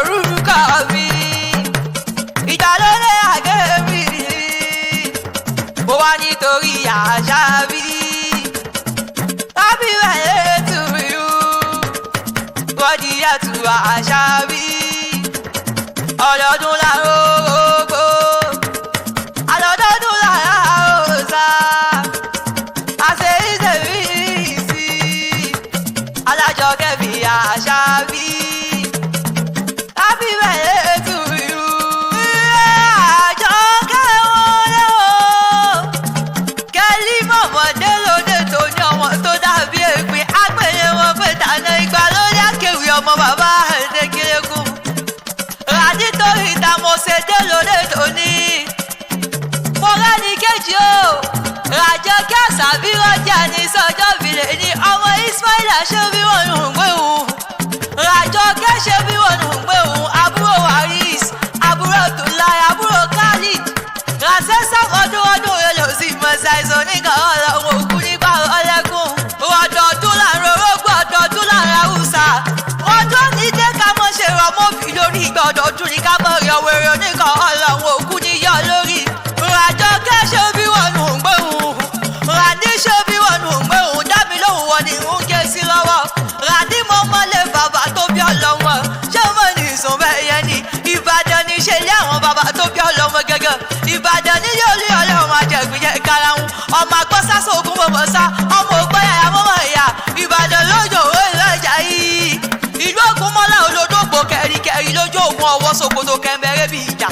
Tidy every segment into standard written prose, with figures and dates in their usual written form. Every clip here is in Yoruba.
lórúkọ mi ìgbàlódé àgé mi mo wá nítorí àṣà mi. Happy birthday to you bọ́dí àtú àṣà mi ọlọ́dún lárògbò alọ́dọ́dún lára òòsà àṣẹ ìṣèlú ìsì alájọkẹ́ fi àṣà mi. Happy birthday to you àjọkẹ́ wọlé o kẹ́lí mọ̀mọ́dé lóde tó ní ọmọ tó dàbí èpin àgbẹ̀yẹ wọn pé tàná ìgbàlódé akéwì ọmọ bàbá ẹ̀ẹ́dẹ́gẹ́lẹ́gùn ràdí torí ìta mo ṣe dé lóde tó ní mo rẹ́ni kejì o ràjọ kẹsà bí rọjà ní sọjọ́ ìbílẹ̀ ní ọmọ Ismaila ṣé bí wọ́n ń gbé òun ràjọ kẹ́ṣe bí wọ́n ń gbé òun àbúrò Waris àbúrò Abdullahi àbúrò Khalid ránṣẹ́ sọ́kọ́dún ọdún rẹ̀ lọ sí mọ̀ṣáìsọ nígbà ọlọ́run òkú nígbà ọlẹ́kùn ọdọọdún láàrin orógbó ọdọọdún láàrin haúsá ọdún ní dé ká mọ̀ ṣe rọmọ́bì lórí ìgbà ọdọọdún ní ká mọ̀ yọ wẹ̀rẹ̀ oníkan ọlọ́run òkú níyọ lórí ràjọ kẹ́ṣe bí wọ́n ń gbé òun ràdí ṣe bí wọ́n ń gbé òun dábì lóhùn wọn ni ń gé sí lọ́wọ́ ràdí mọ́ mọ́lẹ̀ bàbá tó bí ọlọ́wọ́ ṣé mo ní ìsùn bẹ́ẹ̀ yẹn ni Ìbàdàn ní ṣe lé àwọn bàbá tó bí ọlọ́wọ́ gẹ́gẹ́ Ìbàdàn ní yóò lé ọlọ́run àjẹgbìyẹ karahun ọmọ agbọ́sá sóògùn mọ̀mọ́sá ọmọ ògbẹ́ yàrá mọ́mọ́ ìyá Ìbàdàn lójó òwe ìlọ́jà yìí ìlú Ògúnmọ́lá olódògbò kẹ̀ríkẹ̀rí lójú ògùn ọwọ́ Sòkòtò kẹ̀mbẹ̀rẹ̀ bí ìjà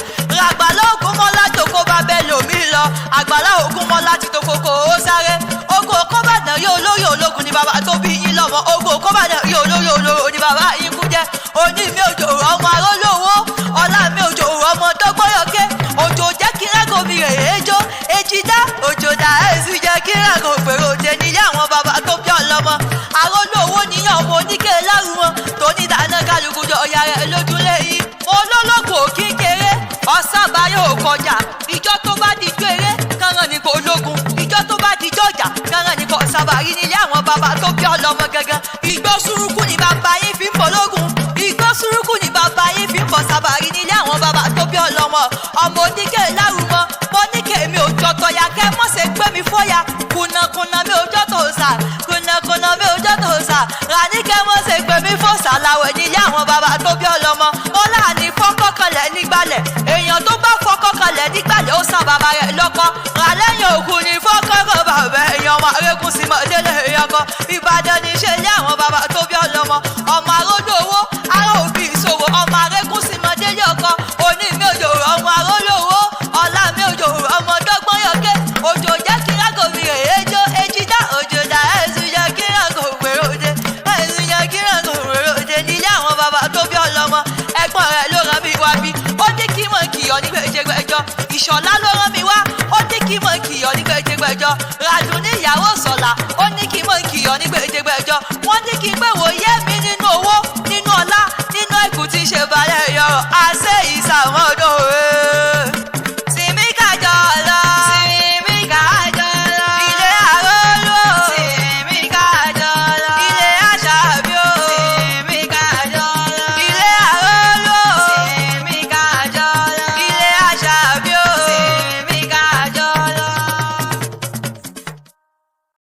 àgbàlá Ògúnmọ́lá jòkó bá bẹ́ẹ̀ lòmí lọ àgbàlá Ògúnmọ́lá ti tó kókó ó sáré ogun Òkúnbàdàn yóò lórí ológun ni bàbá tó bí yín lọ́mọ ogun Òkúnbàdàn yóò lórí olóró ni bàbá yín kú jẹ́ òní mi òjò ọmọ arólówó ọlá mi òjò ọmọ dọ́gbọ́yọ̀kẹ́ òjò jẹ́ kí rágòmí rẹ̀ ejò ejidá òjò dà ẹ̀sùn jẹ́ kí rágò pèrò jẹ nílé àwọn bàbá tó bí ọlọ́mọ arólówó níyàn ọmọ oníkẹ́ lárúmọ tó ní dáná kálukú jọ ọ̀yà rẹ̀ lójúlé yìí olólogbo kíkéré ọ̀sánbà yóò kọjá ìjọ tó bá dijọ́ eré kánran ní kò lógun ìjọ tó bá dijọ́ ọjà kánran ní kò sábàrí nílé àwọn bàbá tó bí ọlọ́mọ gẹ́gẹ́ igbó súrúkú ni bàbá yín fi ń bọ̀ lógun igbó súrúkú ni bàbá yín fi ń bọ̀ sábàrí nílé àwọn bàbá tó bí ọlọ́mọ ọmọ oníkẹ́ lárúmọ mo ní kèmi ò jọ tọ̀yà kẹ́ mọ́ ṣe gbé mi fọ́yà kùnàkùnà mi ò jọ tó sà kùnàkùnà mi ò jọ tó sà ràníkẹ́ mọ́ ṣe gbé mi fọ́sà láwẹ̀ nílé àwọn bàbá tó bí ọlọ́mọ ó láàní fọ́kọ́kànlẹ̀ nígbàlẹ̀ èèyàn tó bá fọ́kọ́kànlẹ̀ nígbàlẹ̀ ó sàn bàbá rẹ̀ lọ́kọ́ ràlẹ́yìn òkú ni fọ́kọ́kàn bàbá èèyàn ọmọ arégún sí mọ́délé èèyàn kan Ìbàdàn ní ṣe lé àwọn bàbá tó bí ọlọ́mọ ọmọ aródò owó ará òbí ìṣòwò ọmọ arégún sí mọ́délé ọkọ òní mi òjò ọmọ arólówó ọlá mi òjò ọmọ dọ́gbọ́yọ̀kẹ́ òjò jẹ́ kí rágòmí rẹ̀ ejò ejidá òjò dà ẹ̀sùn jẹ́ kí rágò gbèròde ẹ̀sùn jẹ́ kí rágò gbèròde nílé àwọn bàbá tó bí ọlọ́mọ ẹ̀gbọ́n rẹ̀ ló rán mi wá bí ó ní kí mọ̀ kìyọ̀ ní gbèjègbèjọ Ìṣọ̀lá ló rán mi wá ó ní kí mọ̀ kìyọ̀ ní gbèjègbèjọ Ràdùn ní ìyàwó Sọ̀lá ó ní kí mọ̀ kìyọ̀ ní gbèjègbèjọ wọ́n ní kí n pé wòye mi nínú owó nínú ọlá nínú ẹ̀kú tí ń ṣe balẹ̀ yọrọ̀ àṣẹ